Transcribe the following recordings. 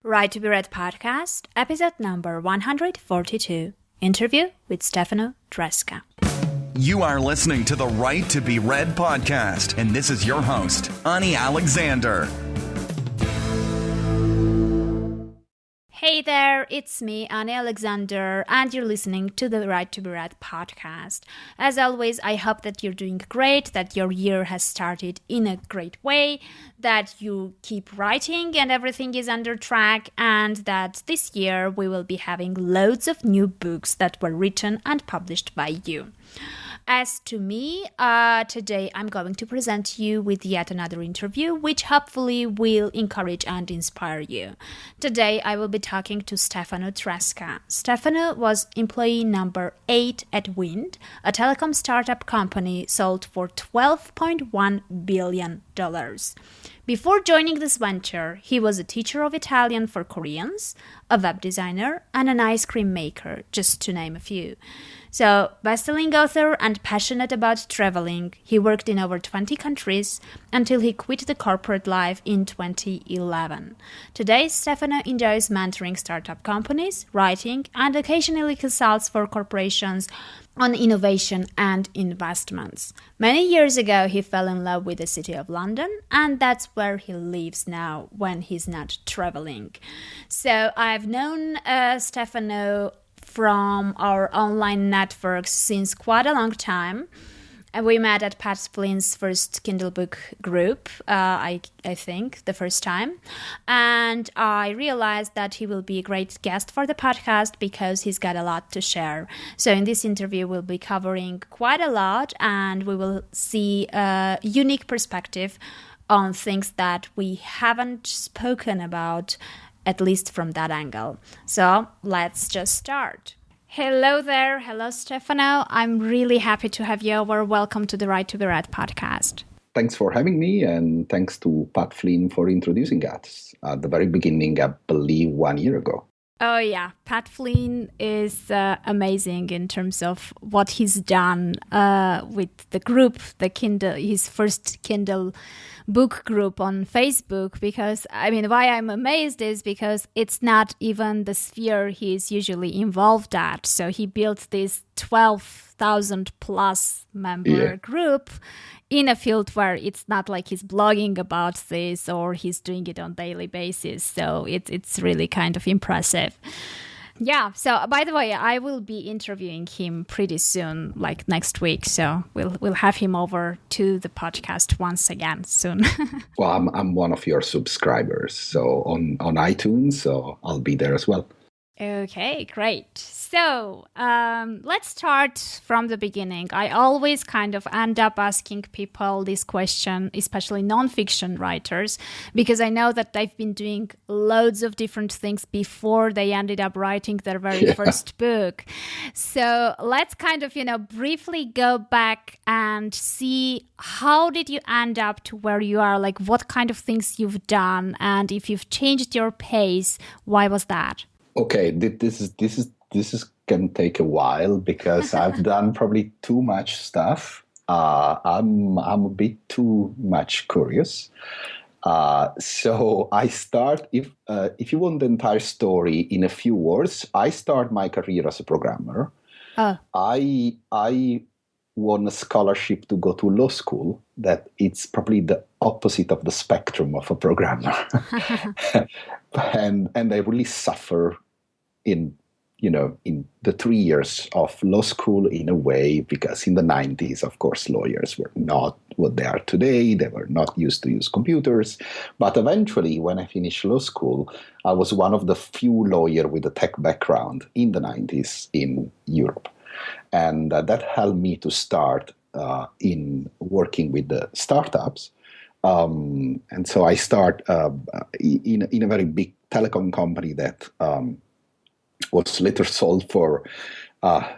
Right to be Read podcast, episode number 142, interview with Stefano Tresca. You are listening to the Right to be Read podcast, and this is your host, Ani Alexander. Hey there, it's me, Ani Alexander, and you're listening to the Right to be Read podcast. As always, I hope that you're doing great, that your year has started in a great way, that you keep writing and everything is under track, and that this year we will be having loads of new books that were written and published by you. As to me, today I'm going to present you with yet another interview, which hopefully will encourage and inspire you. Today I will be talking to Stefano Tresca. Stefano was employee number 8 at Wind, a telecom startup company sold for $12.1 billion. Before joining this venture, he was a teacher of Italian for Koreans, a web designer, and an ice cream maker, just to name a few. So, best-selling author and passionate about traveling, he worked in over 20 countries until he quit the corporate life in 2011. Today, Stefano enjoys mentoring startup companies, writing, and occasionally consults for corporations on innovation and investments. Many years ago, he fell in love with the city of London, and that's where he lives now when he's not traveling. So I've known Stefano from our online networks since quite a long time. We met at Pat Flynn's first Kindle book group, I think, the first time. And I realized that he will be a great guest for the podcast because he's got a lot to share. So in this interview, we'll be covering quite a lot and we will see a unique perspective on things that we haven't spoken about, at least from that angle. So let's just start. Hello there. Hello, Stefano. I'm really happy to have you over. Welcome to the Right to be Read podcast. Thanks for having me, and thanks to Pat Flynn for introducing us at the very beginning, I believe 1 year ago. Oh, yeah. Pat Flynn is amazing in terms of what he's done with the group, the Kindle, his first Kindle book group on Facebook. Because, why I'm amazed is because it's not even the sphere he's usually involved at. So he built this 12,000 plus member group in a field where it's not like he's blogging about this or he's doing it on a daily basis. So it's really kind of impressive. Yeah. So by the way, I will be interviewing him pretty soon, like next week. So we'll have him over to the podcast once again soon. Well, I'm one of your subscribers, so on iTunes, so I'll be there as well. Okay, great. So let's start from the beginning. I always kind of end up asking people this question, especially nonfiction writers, because I know that they've been doing loads of different things before they ended up writing their very first book. So let's kind of, briefly go back and see how did you end up to where you are, like what kind of things you've done, and if you've changed your pace, why was that? Okay, this is can take a while because I've done probably too much stuff. I'm a bit too much curious. So I start if you want the entire story in a few words. I start my career as a programmer. I won a scholarship to go to law school. That it's probably the opposite of the spectrum of a programmer. and I really suffer in the 3 years of law school in a way, because in the 90s, of course, lawyers were not what they are today. They were not used to use computers. But eventually, when I finished law school, I was one of the few lawyers with a tech background in the 90s in Europe. And that helped me to start in working with the startups. And so I start in a very big telecom company that was later sold for,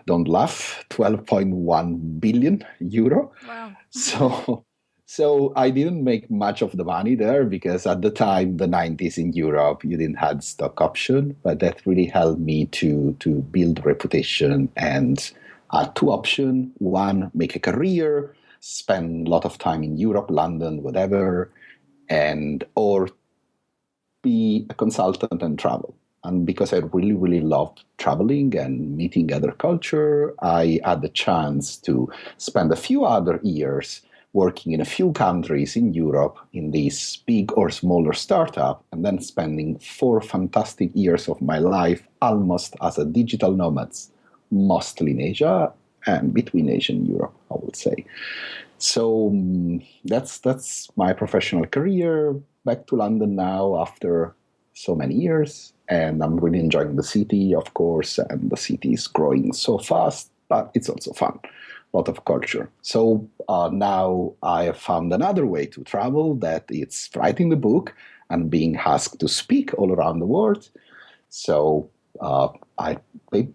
don't laugh, 12.1 billion euro. Wow. So I didn't make much of the money there because at the time, the 90s in Europe, you didn't have stock option, but that really helped me to build reputation and two options. One, make a career, spend a lot of time in Europe, London, whatever, or be a consultant and travel. And because I really, really loved traveling and meeting other culture, I had the chance to spend a few other years working in a few countries in Europe in this big or smaller startup, and then spending 4 fantastic years of my life almost as a digital nomad, mostly in Asia and between Asia and Europe, I would say. So that's my professional career. Back to London now after so many years, and I'm really enjoying the city, of course, and the city is growing so fast, but it's also fun, a lot of culture. So now I have found another way to travel, that it's writing the book and being asked to speak all around the world. So I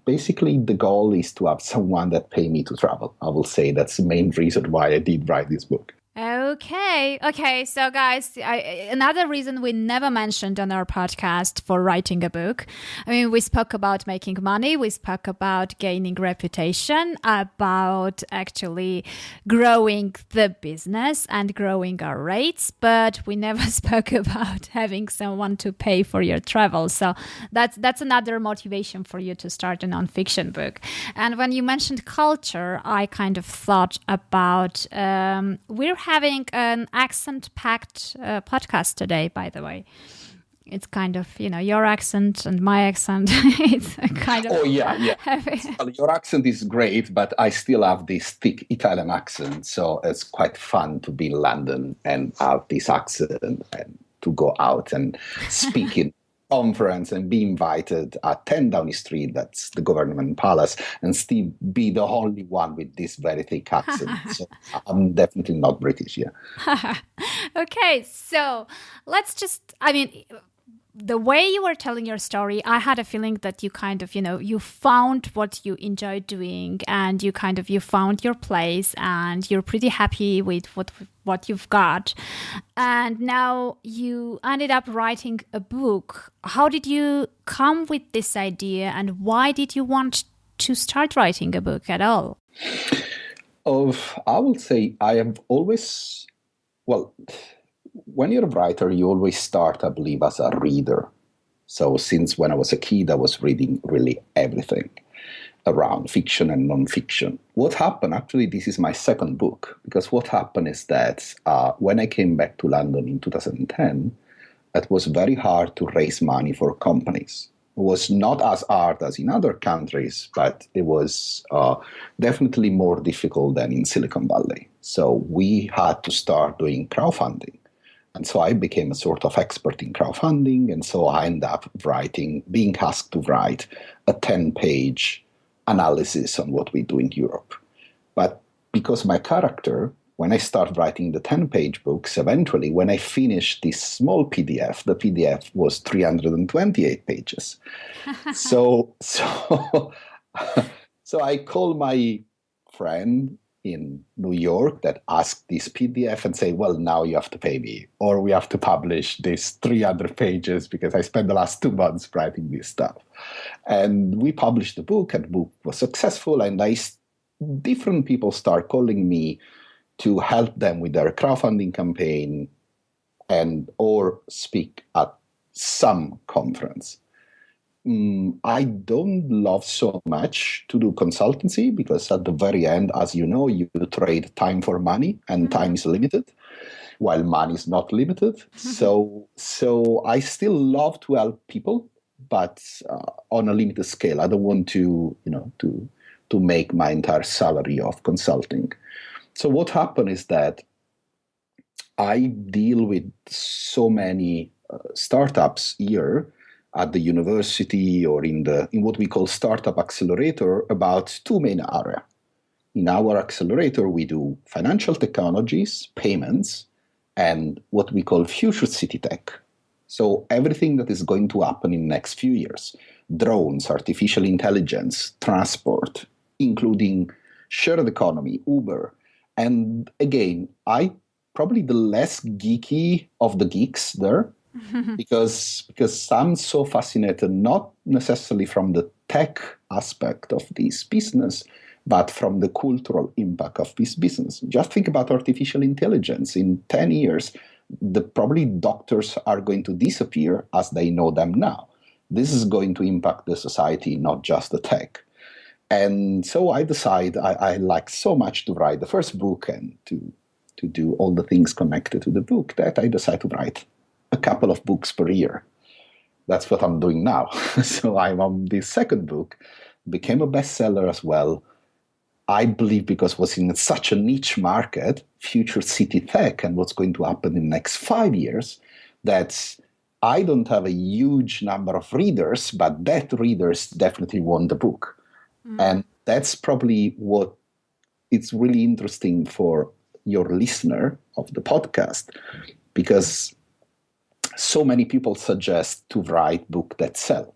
basically, the goal is to have someone that pay me to travel. I will say that's the main reason why I did write this book. Okay. So, guys, another reason we never mentioned on our podcast for writing a book. I mean, we spoke about making money. We spoke about gaining reputation, about actually growing the business and growing our rates. But we never spoke about having someone to pay for your travel. So that's another motivation for you to start a nonfiction book. And when you mentioned culture, I kind of thought about we're having an accent-packed podcast today, by the way. It's kind of, your accent and my accent. It's kind of... Oh, yeah. Well, your accent is great, but I still have this thick Italian accent. So it's quite fun to be in London and have this accent and to go out and speak in conference and be invited at 10 Downing Street, that's the government palace, and still be the only one with this very thick accent. So I'm definitely not British, yeah. Okay, so let's just, the way you were telling your story, I had a feeling that you kind of, you found what you enjoy doing, and you found your place, and you're pretty happy with what you've got. And now you ended up writing a book. How did you come with this idea, and why did you want to start writing a book at all? I will say I have always, when you're a writer, you always start, I believe, as a reader. So since when I was a kid, I was reading really everything around fiction and non-fiction. What happened, actually, this is my second book, because what happened is that when I came back to London in 2010, it was very hard to raise money for companies. It was not as hard as in other countries, but it was definitely more difficult than in Silicon Valley. So we had to start doing crowdfunding. And so I became a sort of expert in crowdfunding. And so I ended up being asked to write a 10-page analysis on what we do in Europe. But because my character, when I started writing the 10-page books, eventually, when I finished this small PDF, the PDF was 328 pages. So I called my friend in New York that asked this PDF and say, well, now you have to pay me, or we have to publish this 300 pages because I spent the last 2 months writing this stuff. And we published the book, and the book was successful, and different people start calling me to help them with their crowdfunding campaign or speak at some conference. I don't love so much to do consultancy, because at the very end, as you know, you trade time for money, and time is limited, while money is not limited. So I still love to help people, but on a limited scale. I don't want to make my entire salary off consulting. So what happened is that I deal with so many startups here at the university or in what we call Startup Accelerator about 2 main areas. In our accelerator, we do financial technologies, payments, and what we call future city tech. So everything that is going to happen in the next few years: drones, artificial intelligence, transport, including shared economy, Uber. And again, I probably the less geeky of the geeks there, because I'm so fascinated, not necessarily from the tech aspect of this business, but from the cultural impact of this business. Just think about artificial intelligence. In 10 years, the probably doctors are going to disappear as they know them now. This is going to impact the society, not just the tech. And so I decide I like so much to write the first book and to do all the things connected to the book that I decide to write a couple of books per year. That's what I'm doing now. So I'm on the second book, became a bestseller as well. I believe because it was in such a niche market, future city tech and what's going to happen in the next 5 years, that I don't have a huge number of readers, but that readers definitely want the book. And that's probably what it's really interesting for your listener of the podcast, because so many people suggest to write books that sell.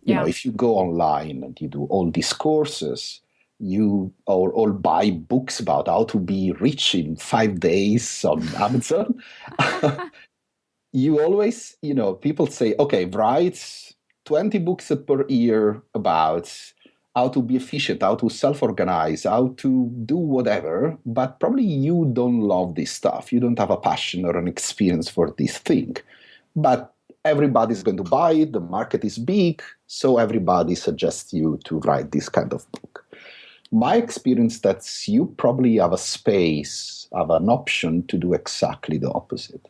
You know, if you go online and you do all these courses, you or buy books about how to be rich in 5 days on Amazon, you always, people say, okay, write 20 books per year about how to be efficient, how to self-organize, how to do whatever, but probably you don't love this stuff. You don't have a passion or an experience for this thing. But everybody's going to buy it, the market is big, so everybody suggests you to write this kind of book. My experience that you probably have a space, have an option to do exactly the opposite.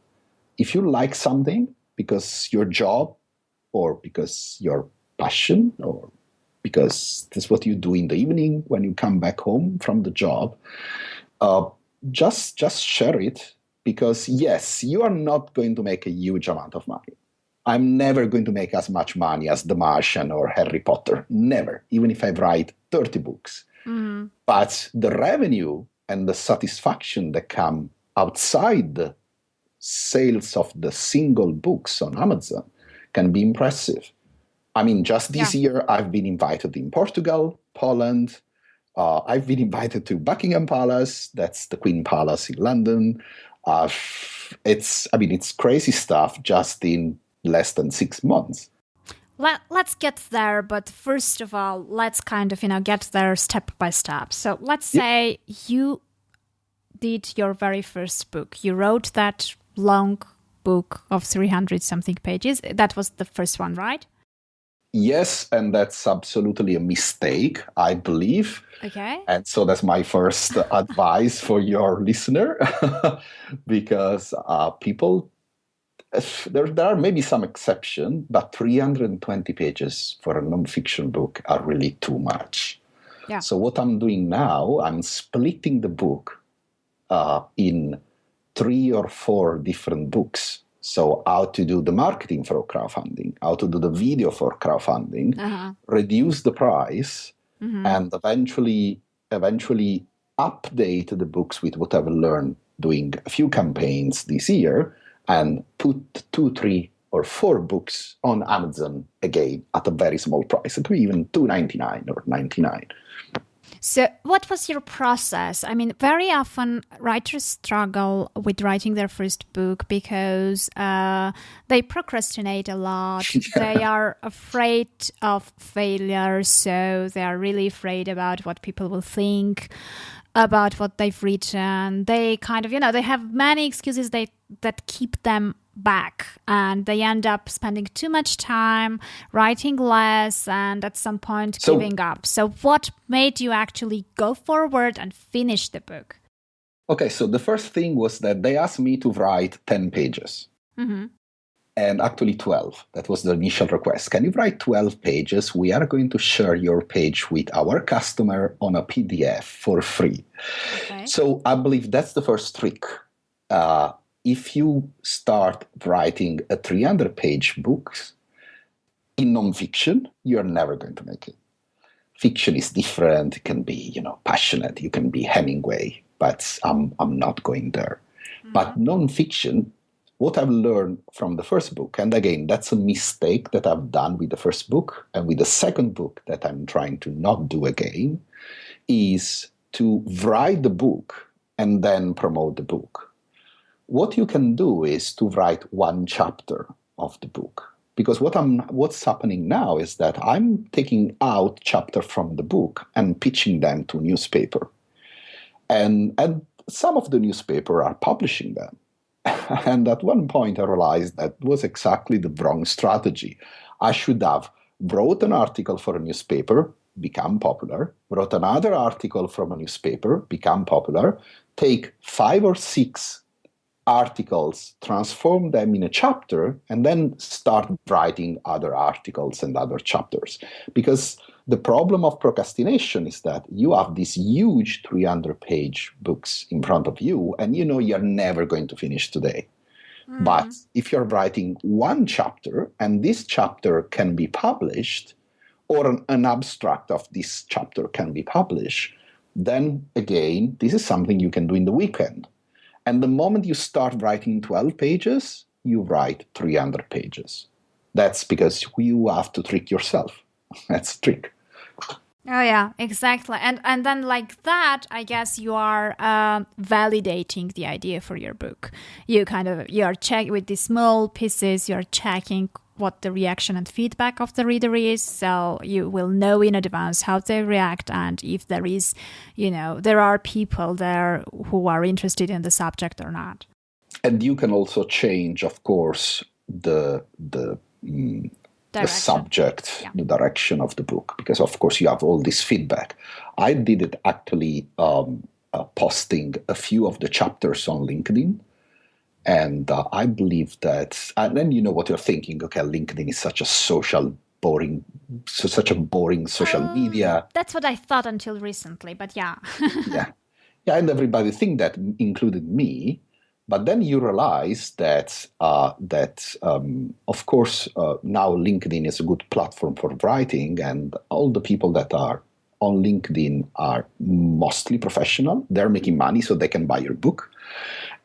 If you like something because your job or because your passion or because that's what you do in the evening when you come back home from the job, just share it, because yes, you are not going to make a huge amount of money. I'm never going to make as much money as The Martian or Harry Potter. Never, even if I write 30 books. Mm-hmm. But the revenue and the satisfaction that come outside the sales of the single books on Amazon can be impressive. I mean, just this year, I've been invited in Portugal, Poland. I've been invited to Buckingham Palace. That's the Queen Palace in London. It's crazy stuff just in less than 6 months. Let's get there, but first of all, let's kind of, get there step by step. So let's say you did your very first book. You wrote that long book of 300-something pages. That was the first one, right? Yes, and that's absolutely a mistake, I believe. Okay. And so that's my first advice for your listener, because people, there are maybe some exception, but 320 pages for a nonfiction book are really too much. Yeah. So what I'm doing now, I'm splitting the book in 3 or 4 different books. So how to do the marketing for crowdfunding, how to do the video for crowdfunding, reduce the price, and eventually update the books with what I've learned doing a few campaigns this year, and put 2, 3, or 4 books on Amazon again at a very small price. It could be even $2.99 or $99. So what was your process? I mean, very often writers struggle with writing their first book because they procrastinate a lot. They are afraid of failure, so they are really afraid about what people will think about what they've written. They kind of, they have many excuses that keep them back, and they end up spending too much time writing less and at some point giving up. So what made you actually go forward and finish the book? Okay, so the first thing was that they asked me to write 10 pages. Mm-hmm. And actually 12. That was the initial request. Can you write 12 pages? We are going to share your page with our customer on a PDF for free. Okay. So I believe that's the first trick. If you start writing a 300-page book in nonfiction, you're never going to make it. Fiction is different. It can be, passionate. You can be Hemingway, but I'm not going there. Mm-hmm. But nonfiction, what I've learned from the first book, and again, that's a mistake that I've done with the first book and with the second book that I'm trying to not do again, is to write the book and then promote the book. What you can do is to write 1 chapter of the book. Because what's happening now is that I'm taking out chapter from the book and pitching them to newspaper. And some of the newspaper are publishing them. And at one point, I realized that was exactly the wrong strategy. I should have wrote an article for a newspaper, become popular, wrote another article from a newspaper, become popular, take 5 or 6 articles, transform them in a chapter, and then start writing other articles and other chapters. Because the problem of procrastination is that you have these huge 300-page books in front of you, and you know you're never going to finish today. But if you're writing one chapter, and this chapter can be published, or an abstract of this chapter can be published, then again, this is something you can do in the weekend. And the moment you start writing 12 pages, you write 300 pages. That's because you have to trick yourself. That's a trick. Oh yeah, exactly. And then like that, I guess you are validating the idea for your book. You're checking with these small pieces, you're checking what the reaction and feedback of the reader is, so you will know in advance how they react, and if there is, there are people there who are interested in the subject or not. And you can also change, of course, the subject, the direction of the book, because of course you have all this feedback. I did it actually posting a few of the chapters on LinkedIn. And I believe that, and then you know what you're thinking, okay, LinkedIn is such a boring social media. That's what I thought until recently, but yeah. Yeah, and everybody think that, included me. But then you realize that of course, now LinkedIn is a good platform for writing, and all the people that are on LinkedIn are mostly professional. They're making money so they can buy your book.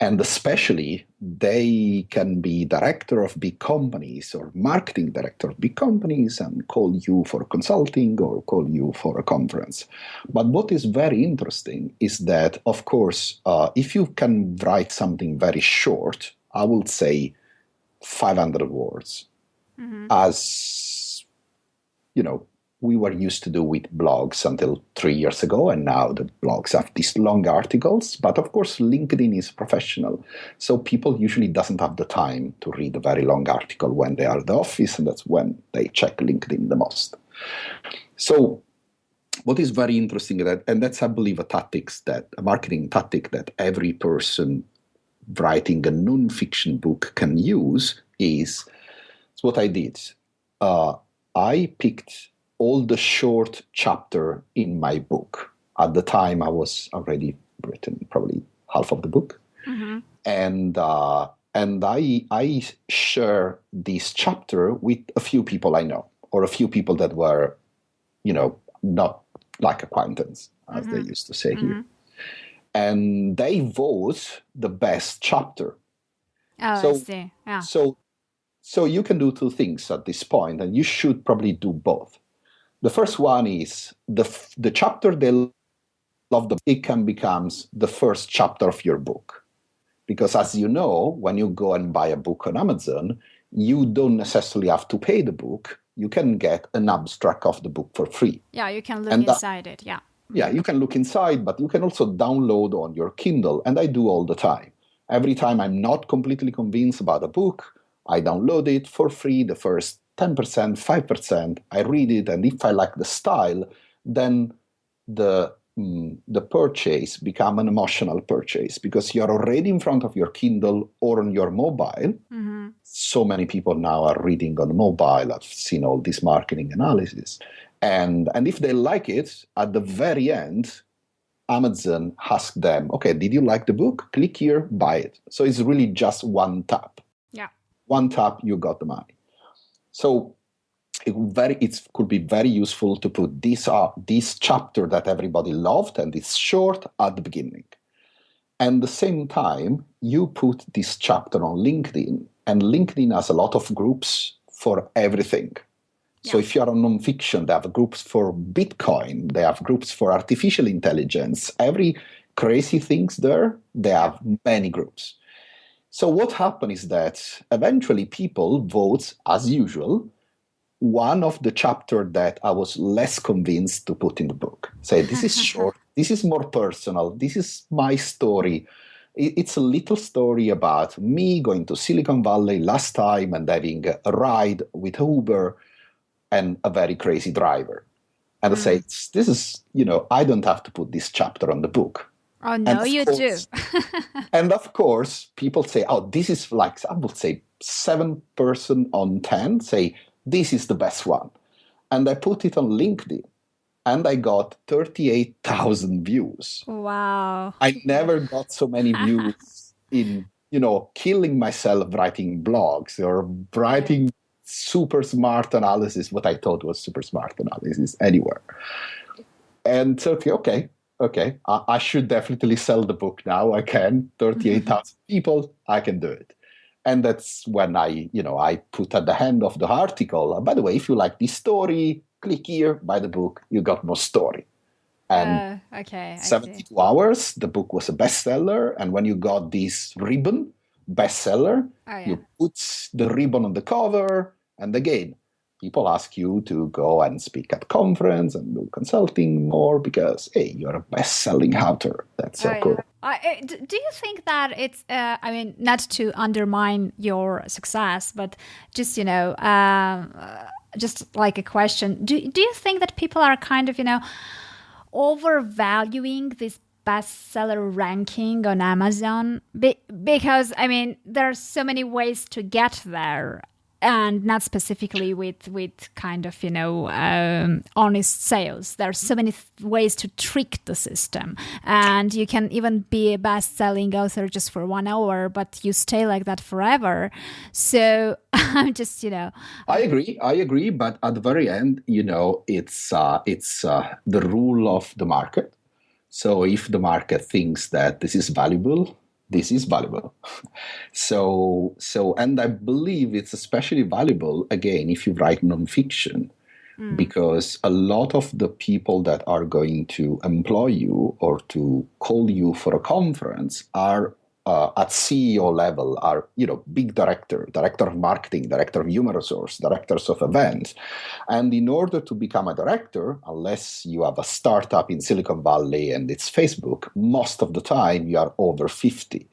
And especially, they can be director of big companies or marketing director of big companies and call you for consulting or call you for a conference. But what is very interesting is that, of course, if you can write something very short, I would say 500 words, as, we were used to do with blogs until 3 years ago, and now the blogs have these long articles. But of course, LinkedIn is professional, so people usually doesn't have the time to read a very long article when they are at the office, and that's when they check LinkedIn the most. So what is very interesting, and that's, I believe, a marketing tactic that every person writing a non-fiction book can use, is what I did. I picked all the short chapter in my book. At the time, I was already written probably half of the book. And I share this chapter with a few people I know, or a few people that were, not like acquaintance, as they used to say here. And they vote the best chapter. Oh, I see. Yeah. So you can do two things at this point, and you should probably do both. The first one is the chapter they love, it can become the first chapter of your book. Because as you know, when you go and buy a book on Amazon, you don't necessarily have to pay the book. You can get an abstract of the book for free. Yeah, you can look inside it, yeah. Yeah, you can look inside, but you can also download on your Kindle, and I do all the time. Every time I'm not completely convinced about a book, I download it for free, the first 10%, 5%, I read it, and if I like the style, then the purchase become an emotional purchase, because you're already in front of your Kindle or on your mobile. So many people now are reading on mobile. I've seen all this marketing analysis. And if they like it, at the very end, Amazon asks them, okay, did you like the book? Click here, buy it. So it's really just one tap. Yeah. One tap, you got the money. So it could be very useful to put this chapter that everybody loved and it's short at the beginning. And at the same time, you put this chapter on LinkedIn, and LinkedIn has a lot of groups for everything. Yeah. So if you're on nonfiction, they have groups for Bitcoin, they have groups for artificial intelligence, every crazy things there, they have many groups. So what happened is that eventually people vote, as usual, one of the chapter that I was less convinced to put in the book. Say, this is short, this is more personal, this is my story. It's a little story about me going to Silicon Valley last time and having a ride with Uber and a very crazy driver. And I say, this is, I don't have to put this chapter on the book. Oh, no, you do. And of course, people say, oh, this is like, I would say 7% on 10 say, this is the best one. And I put it on LinkedIn and I got 38,000 views. Wow. I never got so many views in, killing myself writing blogs or writing super smart analysis, what I thought was super smart analysis anywhere. And so, okay, I should definitely sell the book now. I can, 38,000 people, I can do it. And that's when I put at the end of the article, by the way, if you like this story, click here, buy the book, you got more story. And 72 hours, the book was a bestseller. And when you got this ribbon, bestseller, you put the ribbon on the cover. And again, people ask you to go and speak at conference and do consulting more because, hey, you're a best-selling author. That's so cool. Do you think that it's, not to undermine your success, but just, just like a question, do you think that people are kind of, overvaluing this bestseller ranking on Amazon? Because, there are so many ways to get there. And not specifically with kind of, honest sales. There are so many ways to trick the system. And you can even be a best-selling author just for 1 hour, but you stay like that forever. So I'm just, I agree. But at the very end, it's the rule of the market. So if the market thinks that this is valuable, this is valuable. So, and I believe it's especially valuable, again, if you write nonfiction, because a lot of the people that are going to employ you or to call you for a conference are at CEO level, are, big director of marketing, director of human resource, directors of events. And in order to become a director, unless you have a startup in Silicon Valley and it's Facebook, most of the time you are over 50.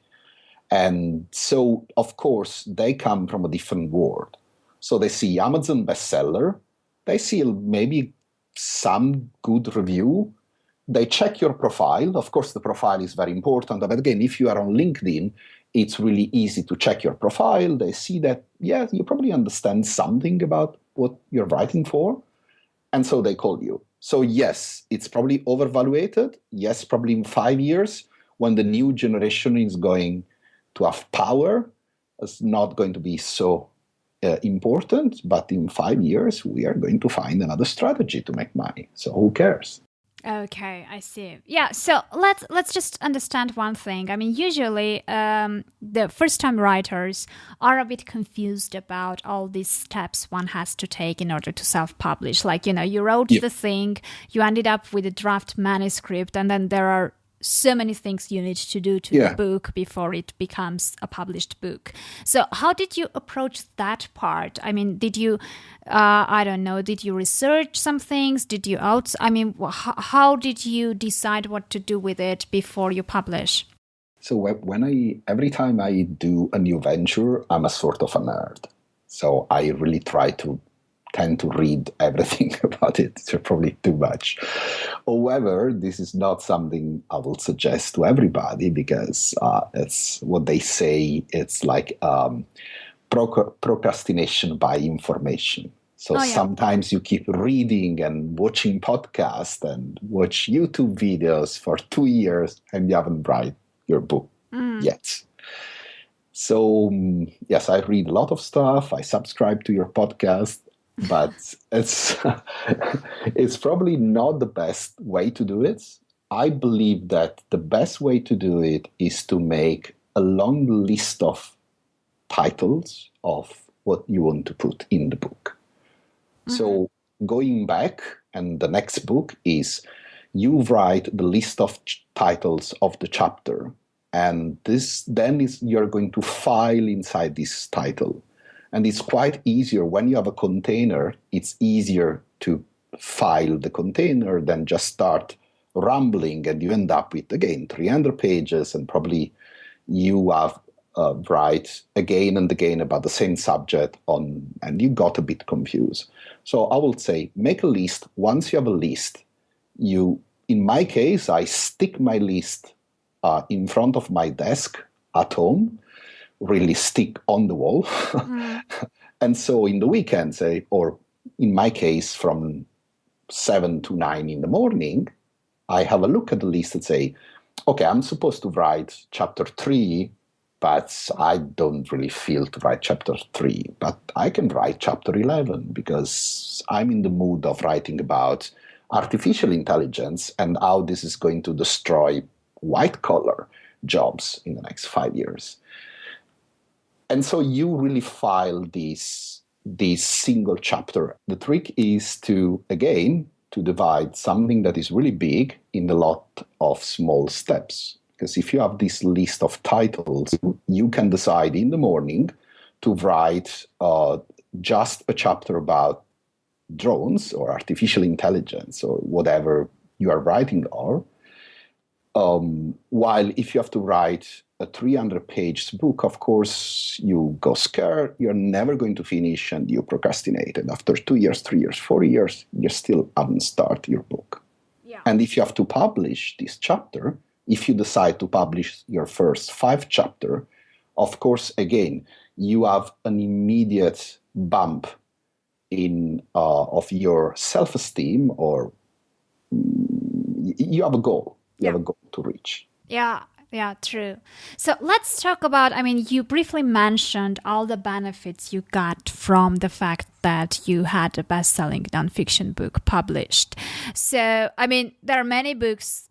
And so, of course, they come from a different world. So they see Amazon bestseller, they see maybe some good review, they check your profile. Of course, the profile is very important. But again, if you are on LinkedIn, it's really easy to check your profile. They see that, you probably understand something about what you're writing for. And so they call you. So yes, it's probably overvaluated. Yes, probably in 5 years, when the new generation is going to have power, it's not going to be so important. But in 5 years, we are going to find another strategy to make money. So who cares? Okay, I see. Yeah, so let's just understand one thing. Usually the first-time writers are a bit confused about all these steps one has to take in order to self-publish. Like, you wrote the thing, you ended up with a draft manuscript, and then there are so many things you need to do to the book before it becomes a published book. So how did you approach that part? Did you, did you research some things? Did you how did you decide what to do with it before you publish? So every time I do a new venture, I'm a sort of a nerd. So I really tend to read everything about it. It's probably too much. However, this is not something I will suggest to everybody because it's what they say. It's like procrastination by information. So sometimes you keep reading and watching podcasts and watch YouTube videos for 2 years and you haven't written your book yet. So yes, I read a lot of stuff. I subscribe to your podcast. But it's probably not the best way to do it. I believe that the best way to do it is to make a long list of titles of what you want to put in the book. Mm-hmm. So going back, and the next book is you write the list of titles of the chapter, and this then is you're going to file inside this title. And it's quite easier when you have a container, it's easier to file the container than just start rambling and you end up with, again, 300 pages and probably you have write again and again about the same subject and you got a bit confused. So I would say make a list. Once you have a list, in my case, I stick my list in front of my desk at home, really stick on the wall. And so in the weekends, or in my case, from 7 to 9 in the morning, I have a look at the list and say, okay, I'm supposed to write chapter 3, but I don't really feel to write chapter 3. But I can write chapter 11 because I'm in the mood of writing about artificial intelligence and how this is going to destroy white-collar jobs in the next 5 years. And so you really file this single chapter. The trick is to divide something that is really big in a lot of small steps. Because if you have this list of titles, you can decide in the morning to write just a chapter about drones or artificial intelligence or whatever you are writing on. While if you have to write a 300-page book, of course, you go scared, you're never going to finish, and you procrastinate. And after 2 years, 3 years, 4 years, you still haven't started your book. Yeah. And if you have to publish this chapter, if you decide to publish your first 5 chapters, of course, again, you have an immediate bump of your self-esteem, or you have a goal. You have a goal to reach. Yeah, true. So let's talk about, you briefly mentioned all the benefits you got from the fact that you had a best-selling nonfiction book published. So, there are many books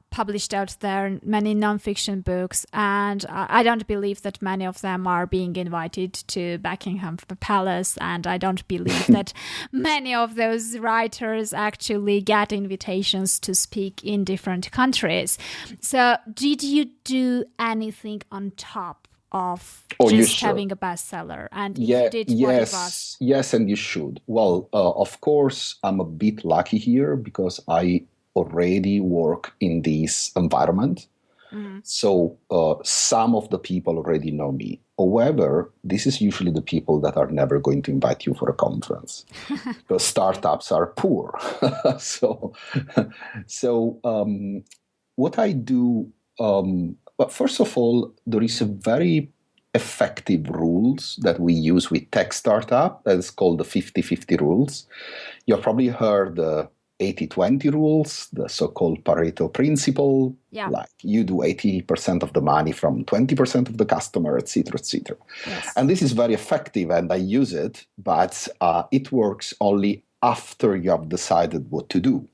published out there, many nonfiction books, and I don't believe that many of them are being invited to Buckingham Palace, and I don't believe that many of those writers actually get invitations to speak in different countries. So did you do anything on top of just having a bestseller? And if you did, what it was? Yes, and you should. Well, of course, I'm a bit lucky here because I already work in this environment. Mm-hmm. So some of the people already know me. However, this is usually the people that are never going to invite you for a conference because startups are poor. So what I do, but first of all, there is a very effective rules that we use with tech startup that is called the 50-50 rules. You've probably heard the 80-20 rules, the so-called Pareto principle, like you do 80% of the money from 20% of the customer, etc., etc. Yes. And this is very effective, and I use it, but it works only after you have decided what to do.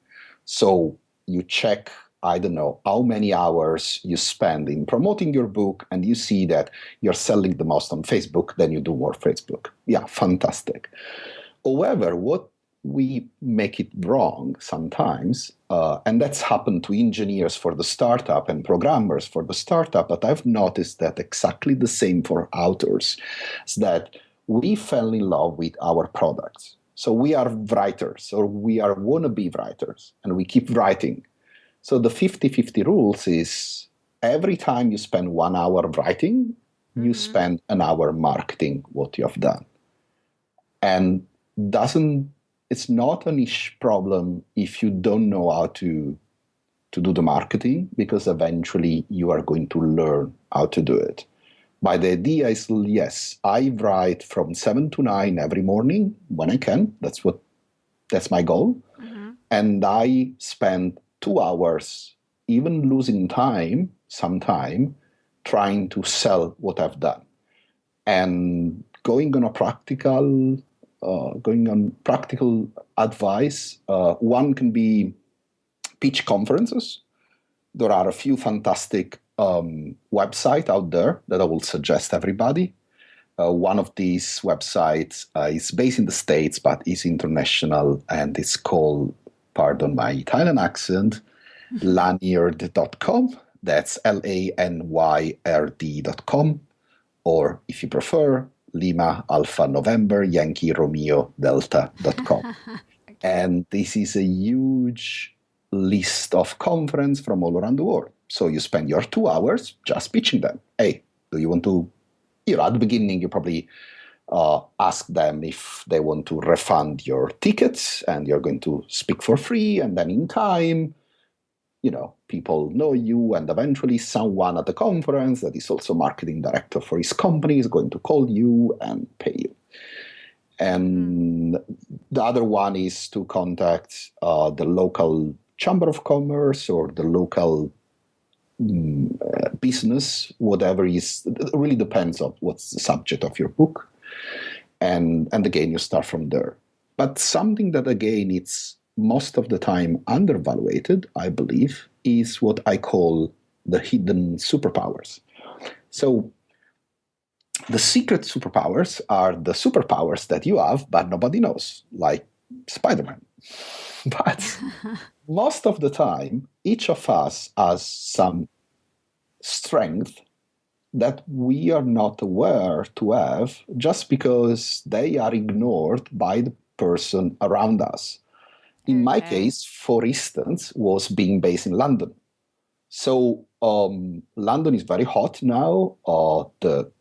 So you check, I don't know, how many hours you spend in promoting your book, and you see that you're selling the most on Facebook, then you do more Facebook. Yeah, fantastic. However, what we make it wrong sometimes, and that's happened to engineers for the startup and programmers for the startup, but I've noticed that exactly the same for authors, is that we fell in love with our products. So we are writers, or we are wannabe writers, and we keep writing. So the 50-50 rules is every time you spend 1 hour writing, you spend an hour marketing what you have done. And it's not a niche problem if you don't know how to do the marketing, because eventually you are going to learn how to do it. But the idea is, yes, I write from 7 to 9 every morning when I can. That's my goal. Mm-hmm. And I spend 2 hours, even losing sometime, trying to sell what I've done. And going on practical advice, one can be pitch conferences. There are a few fantastic websites out there that I will suggest everybody. One of these websites is based in the States, but is international, and it's called, pardon my Italian accent, lanyard.com. That's LANYRD.com. Or if you prefer, Lima Alpha November Yankee Romeo Delta.com. Okay. And this is a huge list of conferences from all around the world. So you spend your 2 hours just pitching them. Hey, do you want to, at the beginning, you probably ask them if they want to refund your tickets, and you're going to speak for free. And then in time, people know you, and eventually someone at the conference that is also marketing director for his company is going to call you and pay you. And the other one is to contact the local chamber of commerce or the local business, whatever is. It really depends on what's the subject of your book. And again, you start from there. But something that, again, it's most of the time undervaluated, I believe, is what I call the hidden superpowers. So the secret superpowers are the superpowers that you have, but nobody knows, like Spider-Man. But most of the time, each of us has some strength that we are not aware to have just because they are ignored by the person around us. In my case, for instance, was being based in London. So London is very hot now. The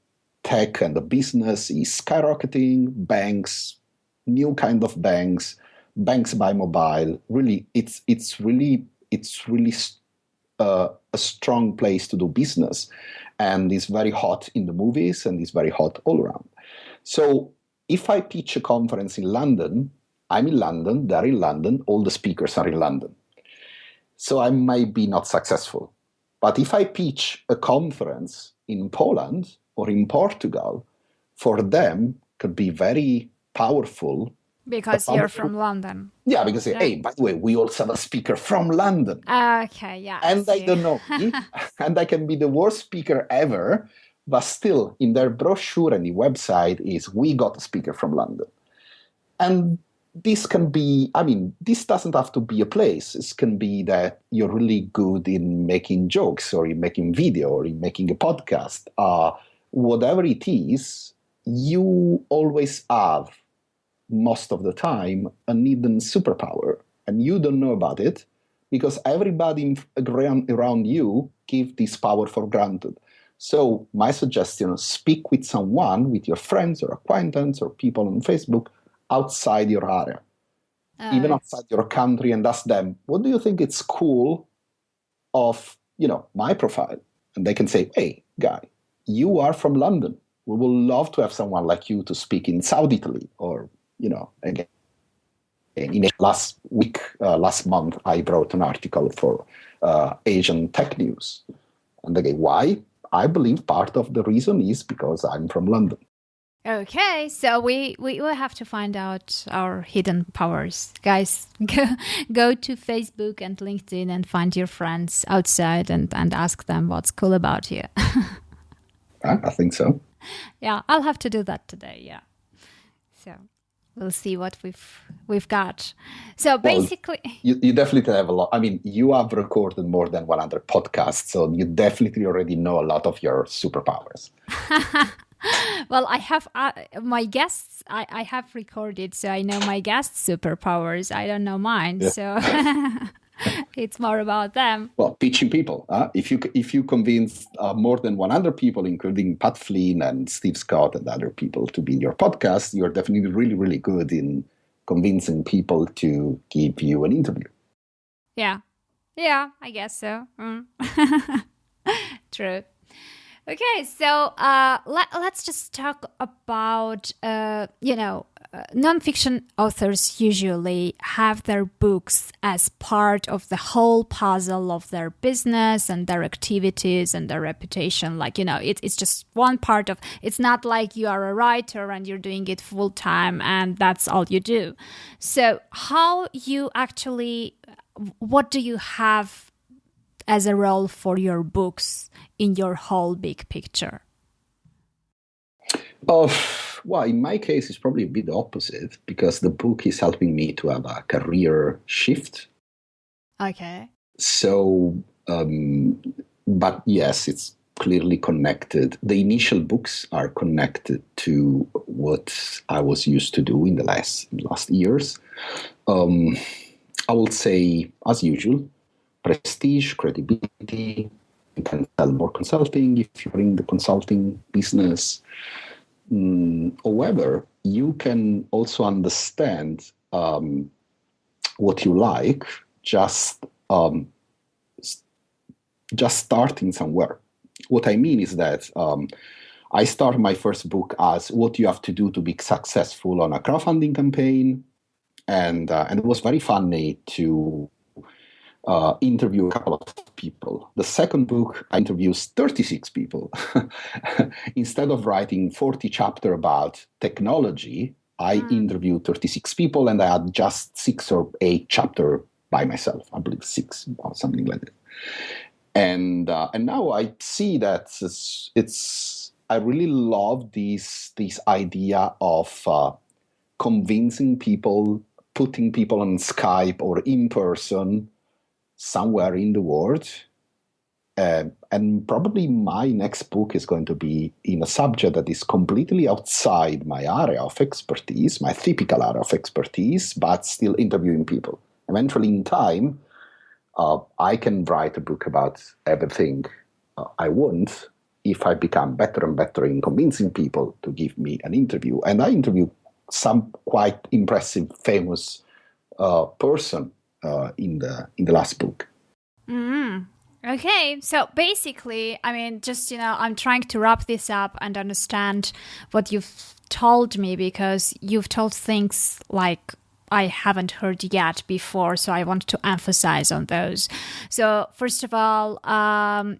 tech and the business is skyrocketing. Banks, new kind of banks by mobile. Really, it's really a strong place to do business, and it's very hot in the movies, and it's very hot all around. So if I pitch a conference in London, I'm in London, they're in London, all the speakers are in London. So I might be not successful. But if I pitch a conference in Poland or in Portugal, for them could be very powerful. Because you're from London. Yeah, because, hey, by the way, we also have a speaker from London. Okay, yeah. And they don't know me, and I can be the worst speaker ever, but still, in their brochure and the website is, we got a speaker from London. And this can be, this doesn't have to be a place. It can be that you're really good in making jokes, or in making video, or in making a podcast. Whatever it is, you always have, most of the time, a hidden superpower. And you don't know about it because everybody around you give this power for granted. So my suggestion is speak with someone, with your friends or acquaintance or people on Facebook, outside your area, even outside your country, and ask them, what do you think it's cool of, my profile? And they can say, hey, guy, you are from London. We would love to have someone like you to speak in South Italy, or, again. In last month, I wrote an article for Asian Tech News. And again, why? I believe part of the reason is because I'm from London. Okay, so we will have to find out our hidden powers. Guys, go to Facebook and LinkedIn and find your friends outside and ask them what's cool about you. I think so. Yeah, I'll have to do that today, yeah. So we'll see what we've got. So basically... Well, you definitely have a lot. You have recorded more than 100 podcasts, so you definitely already know a lot of your superpowers. Well, I have my guests, I have recorded, so I know my guests' superpowers. I don't know mine, so it's more about them. Well, pitching people. If you convince more than 100 people, including Pat Flynn and Steve Scott and other people, to be in your podcast, you're definitely really, really good in convincing people to give you an interview. Yeah, I guess so. True. Okay, so let's just talk about, nonfiction authors usually have their books as part of the whole puzzle of their business and their activities and their reputation. Like, it's just one part of, it's not like you are a writer and you're doing it full time and that's all you do. So how you actually, what do you have as a role for your books in your whole big picture? Well, in my case, it's probably a bit opposite because the book is helping me to have a career shift. Okay. So, but yes, it's clearly connected. The initial books are connected to what I was used to do in the last years. I will say, as usual, prestige, credibility, can sell more consulting if you're in the consulting business. However, you can also understand what you like just starting somewhere. What I mean is that I started my first book as what you have to do to be successful on a crowdfunding campaign, and it was very funny to interview a couple of people. The second book, I interviewed 36 people. Instead of writing 40 chapters about technology, I interviewed 36 people, and I had just 6 or 8 chapters by myself. I believe 6 or something like that. And now I see that I really love this idea of convincing people, putting people on Skype or in person somewhere in the world. And probably my next book is going to be in a subject that is completely outside my area of expertise, my typical area of expertise, but still interviewing people. Eventually, in time, I can write a book about everything I want if I become better and better in convincing people to give me an interview. And I interview some quite impressive, famous person in the last book. Mm-hmm. Okay, so basically, I mean, just, I'm trying to wrap this up and understand what you've told me, because you've told things like I haven't heard yet before, so I want to emphasize on those. So first of all,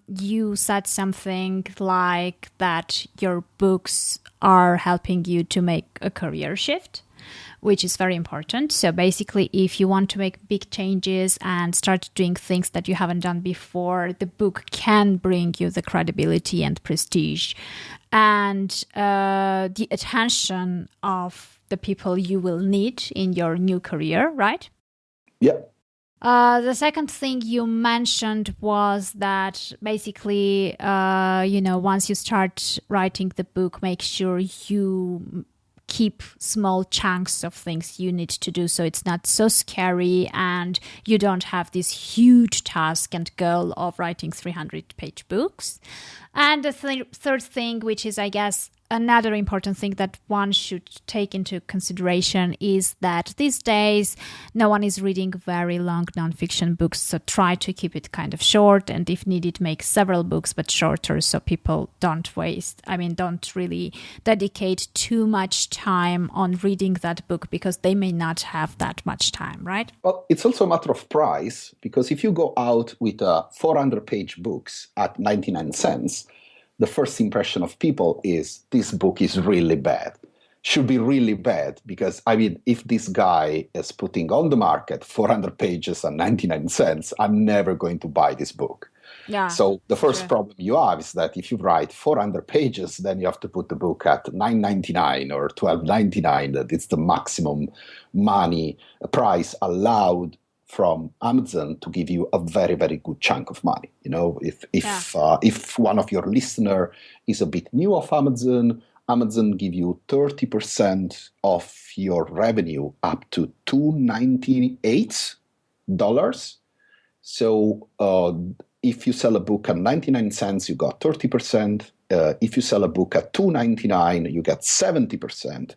you said something like that your books are helping you to make a career shift, which is very important. So basically, if you want to make big changes and start doing things that you haven't done before, the book can bring you the credibility and prestige and the attention of the people you will need in your new career, right? Yeah. The second thing you mentioned was that basically, once you start writing the book, make sure you keep small chunks of things you need to do, so it's not so scary and you don't have this huge task and goal of writing 300-page books. And the third thing, which is, I guess, another important thing that one should take into consideration, is that these days no one is reading very long nonfiction books, so try to keep it kind of short, and if needed, make several books but shorter, so people don't really dedicate too much time on reading that book, because they may not have that much time, right? Well, it's also a matter of price, because if you go out with 400-page books at 99 cents, the first impression of people is this book is really bad. Should be really bad, because, if this guy is putting on the market 400 pages at 99 cents, I'm never going to buy this book. Yeah. So the first problem you have is that if you write 400 pages, then you have to put the book at $9.99 or $12.99. That it's the maximum money price allowed from Amazon to give you a very, very good chunk of money. If one of your listener is a bit new of Amazon give you 30% of your revenue up to $298. So if you sell a book at 99 cents, you got 30%. If you sell a book at $2.99, you get 70%,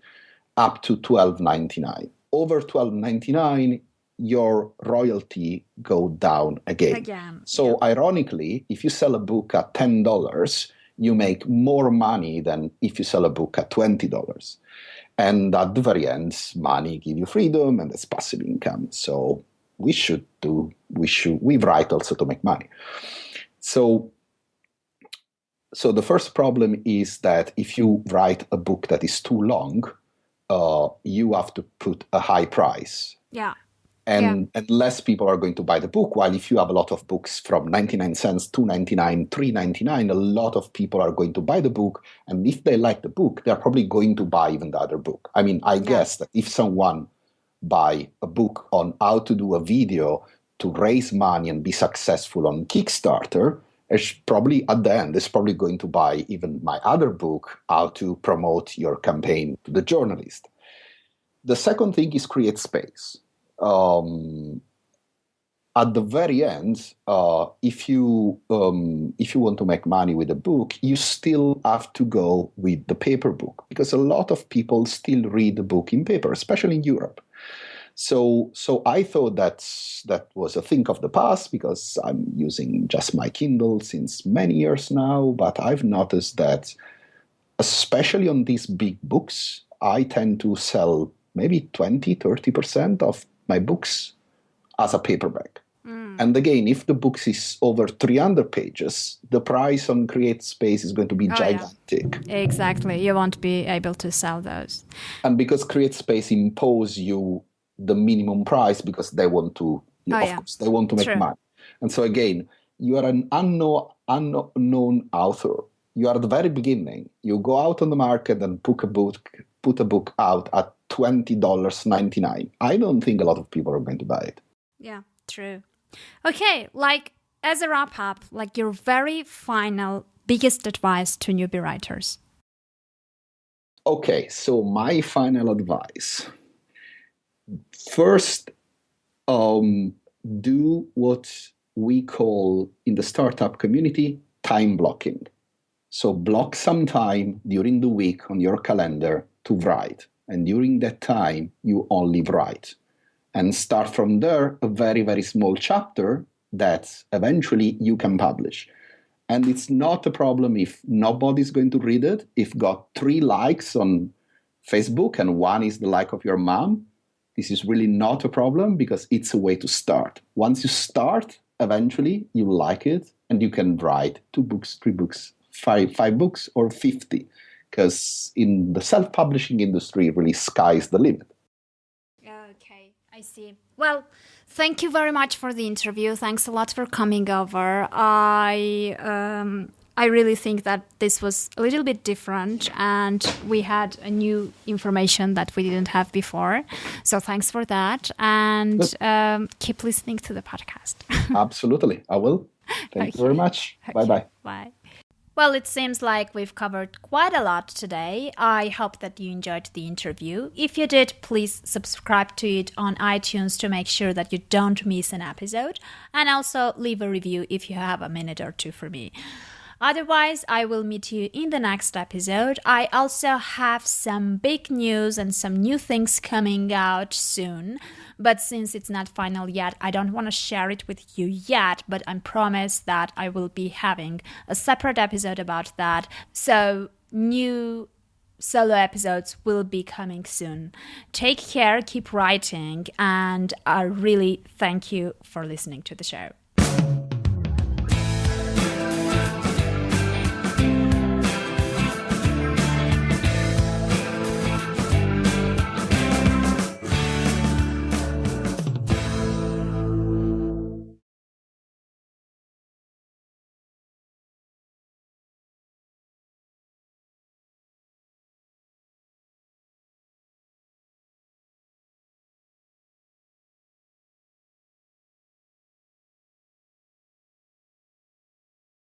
up to $12.99. Over $12.99, your royalty go down again. So ironically, if you sell a book at $10, you make more money than if you sell a book at $20. And at the very end, money give you freedom, and it's passive income. So we write also to make money. So the first problem is that if you write a book that is too long, you have to put a high price. Yeah. And less people are going to buy the book. While if you have a lot of books from 99 cents, $2.99, $3.99, a lot of people are going to buy the book. And if they like the book, they're probably going to buy even the other book. I guess that if someone buy a book on how to do a video to raise money and be successful on Kickstarter, it's probably at the end, it's probably going to buy even my other book, How to Promote Your Campaign to the Journalist. The second thing is create space. at the very end, if you want to make money with a book, you still have to go with the paper book, because a lot of people still read the book in paper, especially in Europe. So I thought that was a thing of the past, because I'm using just my Kindle since many years now. But I've noticed that, especially on these big books, I tend to sell maybe 20-30% of my books as a paperback. And again, if the book is over 300 pages, the price on Create Space is going to be gigantic. Yeah. Exactly. You won't be able to sell those. And because Create Space impose you the minimum price, because they want to, course, they want to make money. And so again, you are an unknown author. You are at the very beginning. You go out on the market and put a book out at $20.99. I don't think a lot of people are going to buy it. Yeah, true. Okay, as a wrap up, your very final biggest advice to newbie writers. Okay, so my final advice. First, do what we call in the startup community time blocking. So block some time during the week on your calendar to write. And during that time, you only write. And start from there a very, very small chapter that eventually you can publish. And it's not a problem if nobody's going to read it. If got 3 likes on Facebook and 1 is the like of your mom, this is really not a problem, because it's a way to start. Once you start, eventually you like it and you can write 2 books, 3 books, 5 books, or 50. Because in the self-publishing industry, really sky's the limit. Okay, I see. Well, thank you very much for the interview. Thanks a lot for coming over. I really think that this was a little bit different, and we had a new information that we didn't have before. So thanks for that, and keep listening to the podcast. Absolutely, I will. Thank you very much. Okay. Bye-bye. Bye. Well, it seems like we've covered quite a lot today. I hope that you enjoyed the interview. If you did, please subscribe to it on iTunes to make sure that you don't miss an episode. And also leave a review if you have a minute or two for me. Otherwise, I will meet you in the next episode. I also have some big news and some new things coming out soon. But since it's not final yet, I don't want to share it with you yet. But I promise that I will be having a separate episode about that. So new solo episodes will be coming soon. Take care, keep writing, and I really thank you for listening to the show.